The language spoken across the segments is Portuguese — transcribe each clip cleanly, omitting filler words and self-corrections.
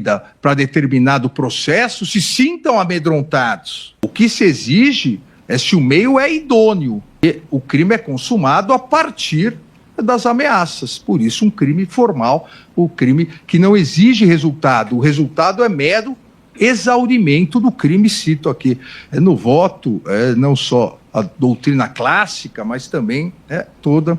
medida para determinado processo se sintam amedrontados. O que se exige é se o meio é idôneo. E o crime é consumado a partir das ameaças. Por isso, um crime formal, o crime que não exige resultado. O resultado é mero exaurimento do crime, cito aqui. No voto, não só a doutrina clássica, mas também toda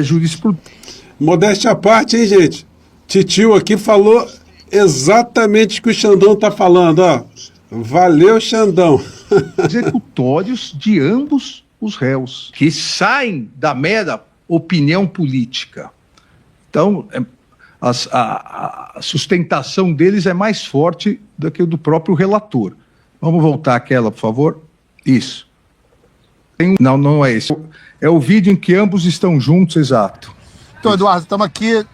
jurisprudência. Modéstia à parte, hein, gente? Titio aqui falou exatamente o que o Xandão está falando, ó. Valeu, Xandão. Executórios de ambos os réus, que saem da mera opinião política. Então, a sustentação deles é mais forte do que o do próprio relator. Vamos voltar àquela, por favor? Isso. Não é esse. É o vídeo em que ambos estão juntos, exato. Então, Eduardo, estamos aqui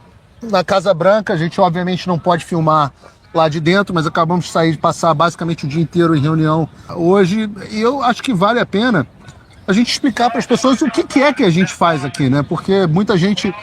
na Casa Branca. A gente, obviamente, não pode filmar lá de dentro, mas acabamos de passar basicamente o dia inteiro em reunião hoje. E eu acho que vale a pena a gente explicar para as pessoas o que é que a gente faz aqui, né? Porque muita gente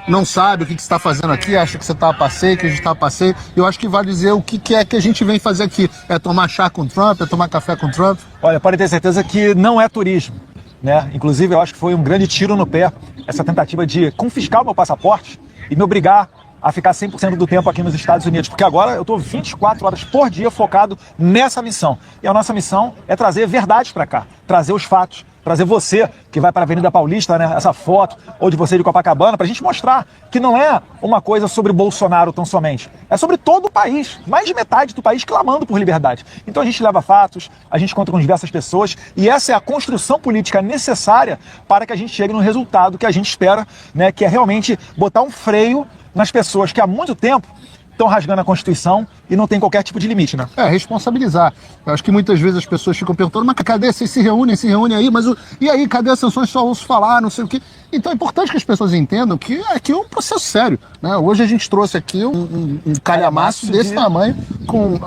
não sabe o que você está fazendo aqui, acha que você está a passeio, que a gente está a passeio. Eu acho que vale dizer o que é que a gente vem fazer aqui. É tomar chá com Trump, é tomar café com Trump? Olha, pode ter certeza que não é turismo, né? Inclusive, eu acho que foi um grande tiro no pé essa tentativa de confiscar o meu passaporte e me obrigar a ficar 100% do tempo aqui nos Estados Unidos, porque agora eu estou 24 horas por dia focado nessa missão. E a nossa missão é trazer verdades para cá, trazer os fatos, trazer você que vai para a Avenida Paulista, né, essa foto, ou de você de Copacabana, para a gente mostrar que não é uma coisa sobre Bolsonaro tão somente, é sobre todo o país, mais de metade do país clamando por liberdade. Então a gente leva fatos, a gente conta com diversas pessoas, e essa é a construção política necessária para que a gente chegue no resultado que a gente espera, né, que é realmente botar um freio nas pessoas que há muito tempo estão rasgando a Constituição e não tem qualquer tipo de limite, né? Responsabilizar. Eu acho que muitas vezes as pessoas ficam perguntando, mas cadê? Vocês se reúnem aí, mas e aí, cadê as sanções? Só ouço falar, não sei o quê. Então é importante que as pessoas entendam que aqui é um processo sério, né? Hoje a gente trouxe aqui um calhamaço desse tamanho, com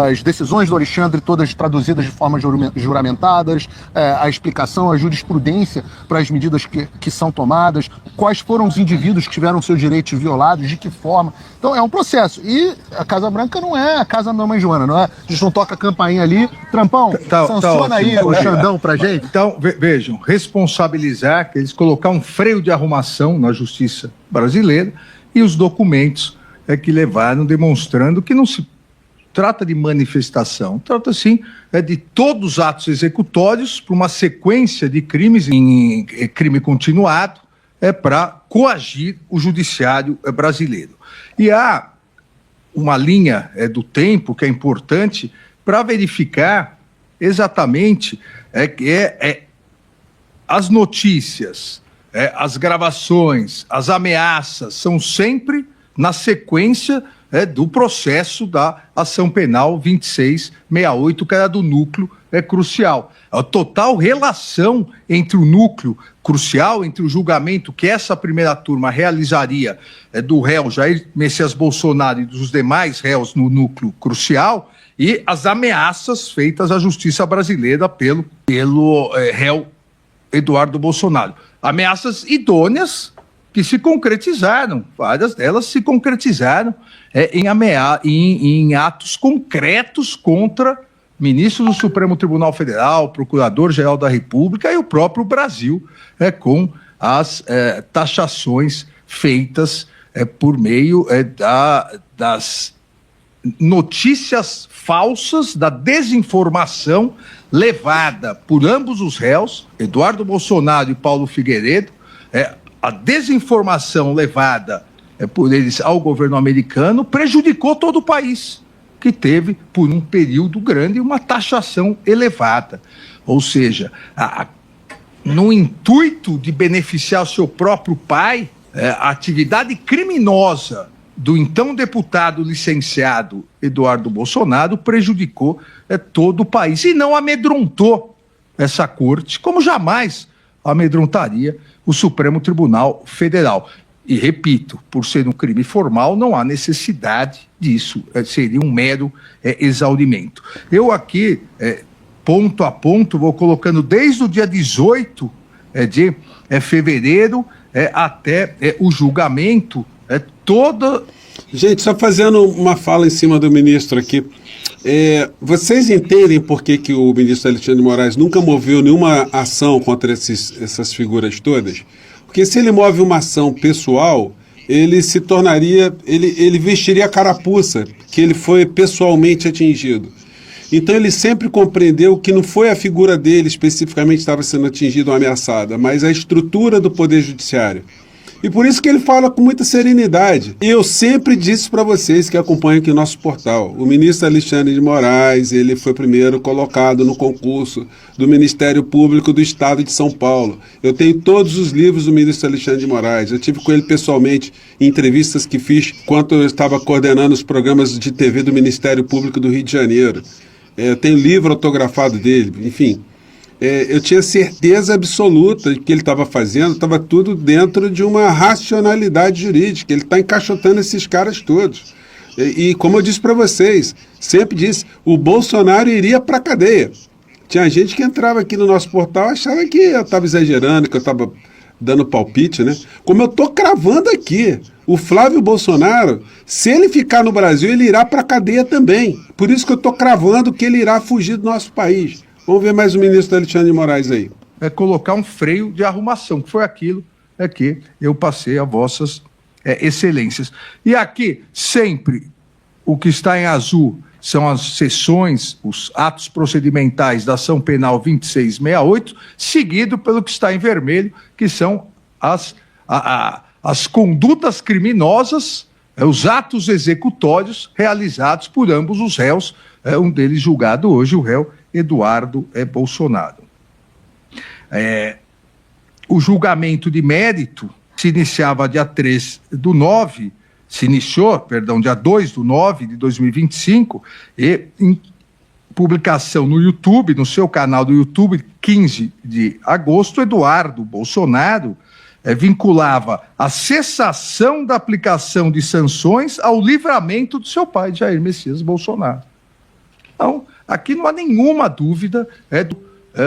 as decisões do Alexandre todas traduzidas de forma juramentadas, a explicação, a jurisprudência para as medidas que são tomadas, quais foram os indivíduos que tiveram seus direitos violados, de que forma. Então é um processo. E a Casa Branca não é a casa da mãe Joana, não é? A gente não toca a campainha ali. Trampão, sanciona aí o Xandão pra gente. Então, vejam, responsabilizar, que eles colocar um freio de arrumação na justiça brasileira e os documentos que levaram demonstrando que não se trata de manifestação, trata sim de todos os atos executórios para uma sequência de crimes em crime continuado para coagir o judiciário brasileiro. E há uma linha do tempo que é importante para verificar exatamente as notícias, as gravações, as ameaças são sempre na sequência do processo da ação penal 2668, que era do núcleo crucial. A total relação entre o núcleo crucial, entre o julgamento que essa primeira turma realizaria do réu Jair Messias Bolsonaro e dos demais réus no núcleo crucial e as ameaças feitas à justiça brasileira pelo réu Eduardo Bolsonaro. Ameaças idôneas que se concretizaram, várias delas se concretizaram em atos concretos contra ministros do Supremo Tribunal Federal, Procurador-Geral da República e o próprio Brasil, com as taxações feitas por meio das notícias falsas, da desinformação levada por ambos os réus, Eduardo Bolsonaro e Paulo Figueiredo, a desinformação levada por eles ao governo americano prejudicou todo o país, que teve, por um período grande, uma taxação elevada. Ou seja, no intuito de beneficiar o seu próprio pai, a atividade criminosa do então deputado licenciado Eduardo Bolsonaro prejudicou todo o país e não amedrontou essa corte, como jamais amedrontaria o Supremo Tribunal Federal. E, repito, por ser um crime formal, não há necessidade disso, seria um mero exaurimento. Eu aqui, ponto a ponto, vou colocando desde o dia 18 de fevereiro até o julgamento, Gente, só fazendo uma fala em cima do ministro aqui. Vocês entendem por que o ministro Alexandre de Moraes nunca moveu nenhuma ação contra essas figuras todas? Porque se ele move uma ação pessoal, ele se tornaria, ele vestiria a carapuça, que ele foi pessoalmente atingido. Então ele sempre compreendeu que não foi a figura dele especificamente que estava sendo atingida ou ameaçada, mas a estrutura do Poder Judiciário. E por isso que ele fala com muita serenidade. E eu sempre disse para vocês que acompanham aqui o nosso portal, o ministro Alexandre de Moraes, ele foi primeiro colocado no concurso do Ministério Público do Estado de São Paulo. Eu tenho todos os livros do ministro Alexandre de Moraes. Eu tive com ele pessoalmente em entrevistas que fiz enquanto eu estava coordenando os programas de TV do Ministério Público do Rio de Janeiro. Eu tenho livro autografado dele, enfim. Eu tinha certeza absoluta de que ele estava fazendo, estava tudo dentro de uma racionalidade jurídica. Ele está encaixotando esses caras todos. E como eu disse para vocês, sempre disse, o Bolsonaro iria para a cadeia. Tinha gente que entrava aqui no nosso portal achava que eu estava exagerando, que eu estava dando palpite, né? Como eu estou cravando aqui, o Flávio Bolsonaro, se ele ficar no Brasil, ele irá para a cadeia também. Por isso que eu estou cravando que ele irá fugir do nosso país. Vamos ver mais o ministro Alexandre de Moraes aí. Colocar um freio de arrumação, que foi aquilo que eu passei a vossas excelências. E aqui, sempre, o que está em azul são as sessões, os atos procedimentais da ação penal 2668, seguido pelo que está em vermelho, que são as condutas criminosas, os atos executórios realizados por ambos os réus, um deles julgado hoje, o réu Eduardo Bolsonaro. O julgamento de mérito se iniciava dia 2/9 de 2025, e em publicação no YouTube, no seu canal do YouTube, 15 de agosto, Eduardo Bolsonaro vinculava a cessação da aplicação de sanções ao livramento do seu pai, Jair Messias Bolsonaro. Então, aqui não há nenhuma dúvida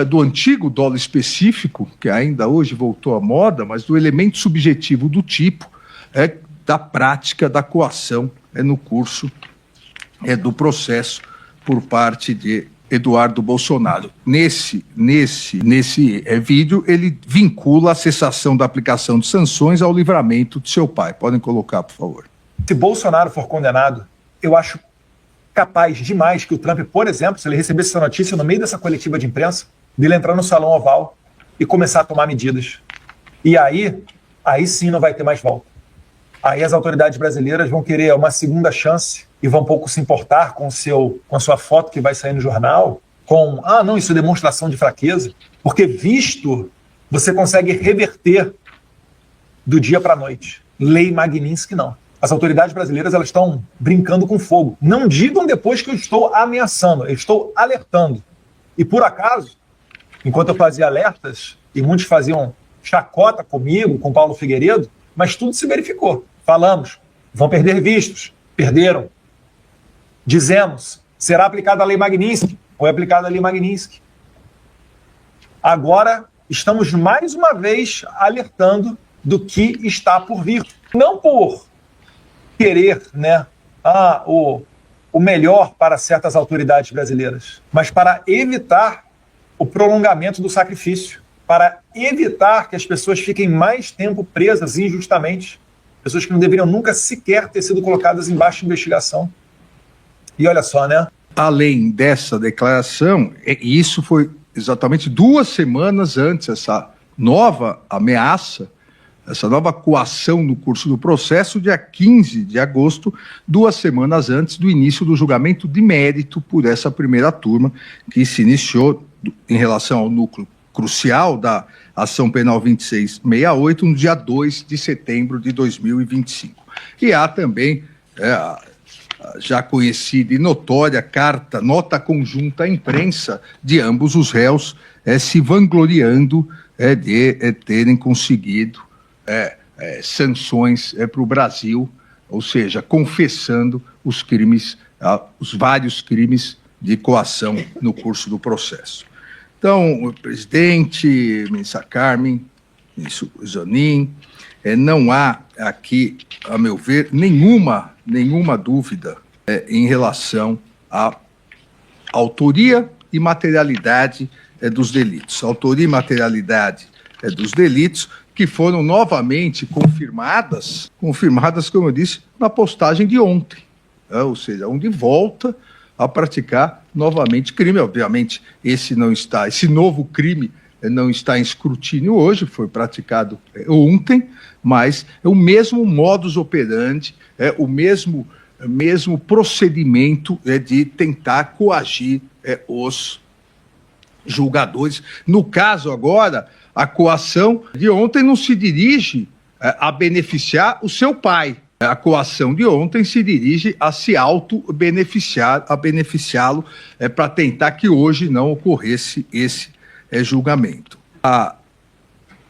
do antigo dolo específico, que ainda hoje voltou à moda, mas do elemento subjetivo do tipo, da prática da coação no curso do processo por parte de Eduardo Bolsonaro. Nesse vídeo, ele vincula a cessação da aplicação de sanções ao livramento de seu pai. Podem colocar, por favor. Se Bolsonaro for condenado, eu acho capaz demais que o Trump, por exemplo, se ele recebesse essa notícia no meio dessa coletiva de imprensa, dele entrar no Salão Oval e começar a tomar medidas. E aí sim não vai ter mais volta. Aí as autoridades brasileiras vão querer uma segunda chance e vão pouco se importar com a sua foto que vai sair no jornal, não, isso é demonstração de fraqueza, porque visto, você consegue reverter do dia para a noite. Lei Magnitsky, não. As autoridades brasileiras, elas estão brincando com fogo. Não digam depois que eu estou ameaçando, eu estou alertando. E por acaso, enquanto eu fazia alertas, e muitos faziam chacota comigo, com Paulo Figueiredo, mas tudo se verificou. Falamos, vão perder vistos, perderam. Dizemos, será aplicada a Lei Magnitsky, foi aplicada a Lei Magnitsky. Agora, estamos mais uma vez alertando do que está por vir. Não por querer, o melhor para certas autoridades brasileiras, mas para evitar o prolongamento do sacrifício, para evitar que as pessoas fiquem mais tempo presas injustamente, pessoas que não deveriam nunca sequer ter sido colocadas embaixo de investigação. E olha só, né? Além dessa declaração, e isso foi exatamente 2 semanas antes, essa nova ameaça, essa nova coação no curso do processo, dia 15 de agosto, 2 semanas antes do início do julgamento de mérito por essa primeira turma, que se iniciou em relação ao núcleo crucial da ação penal 2668, no dia 2 de setembro de 2025. E há também a já conhecida e notória nota conjunta à imprensa de ambos os réus se vangloriando de terem conseguido sanções para o Brasil, ou seja, confessando os crimes, os vários crimes de coação no curso do processo. Então, o presidente, ministra Carmen, ministro Zanin, não há aqui, a meu ver, nenhuma dúvida em relação à autoria e materialidade dos delitos. Autoria e materialidade dos delitos que foram novamente confirmadas, como eu disse, na postagem de ontem. Ou seja, onde volta a praticar novamente crime. Obviamente, esse novo crime não está em escrutínio hoje, foi praticado ontem, mas é o mesmo modus operandi, o mesmo procedimento de tentar coagir os julgadores. No caso agora, a coação de ontem não se dirige a beneficiar o seu pai. A coação de ontem se dirige a se auto-beneficiar, a beneficiá-lo para tentar que hoje não ocorresse esse julgamento.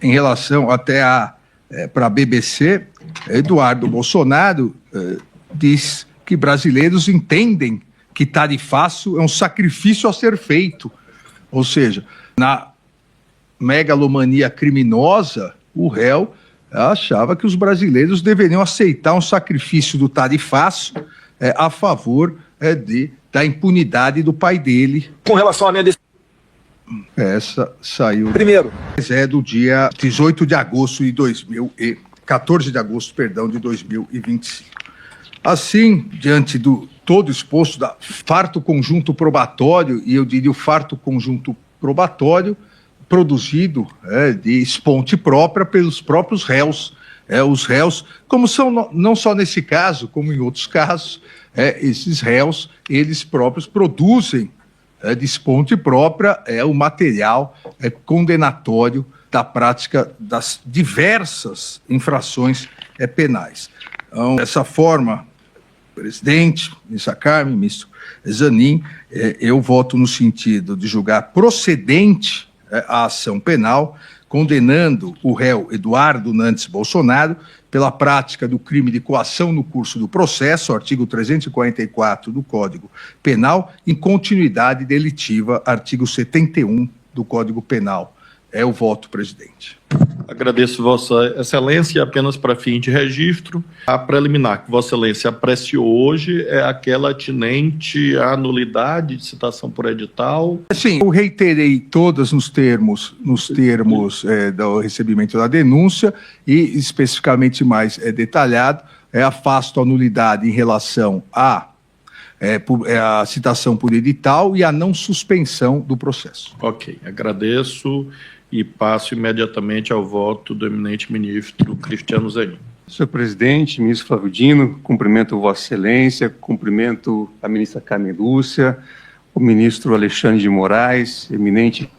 Em relação até para a BBC, Eduardo Bolsonaro diz que brasileiros entendem que tarifaço é um sacrifício a ser feito. Ou seja, na megalomania criminosa, o réu achava que os brasileiros deveriam aceitar um sacrifício do tarifaço a favor da impunidade do pai dele. Com relação à minha decisão. Essa saiu. Primeiro. É do dia 18 de agosto de 14 de agosto, perdão, de 2025. Assim, diante do todo exposto da farto conjunto probatório, e eu diria o farto conjunto probatório, produzido de esponte própria pelos próprios réus. Os réus, como são não só nesse caso, como em outros casos, esses réus, eles próprios produzem de esponte própria o material condenatório da prática das diversas infrações penais. Então, dessa forma, presidente, ministra Carmen, ministro Zanin, eu voto no sentido de julgar procedente a ação penal, condenando o réu Eduardo Nantes Bolsonaro pela prática do crime de coação no curso do processo, artigo 344 do Código Penal, em continuidade delitiva, artigo 71 do Código Penal. É o voto, presidente. Agradeço Vossa Excelência, e apenas para fim de registro, a preliminar que Vossa Excelência apreciou hoje é aquela atinente à nulidade de citação por edital. Sim, eu reiterei todas nos termos do recebimento da denúncia e especificamente mais detalhado, afasto a nulidade em relação a citação por edital e a não suspensão do processo. Ok, agradeço e passo imediatamente ao voto do eminente ministro Cristiano Zanin. Senhor presidente, ministro Flávio Dino, cumprimento Vossa Excelência, cumprimento a ministra Carmen Lúcia, o ministro Alexandre de Moraes, eminente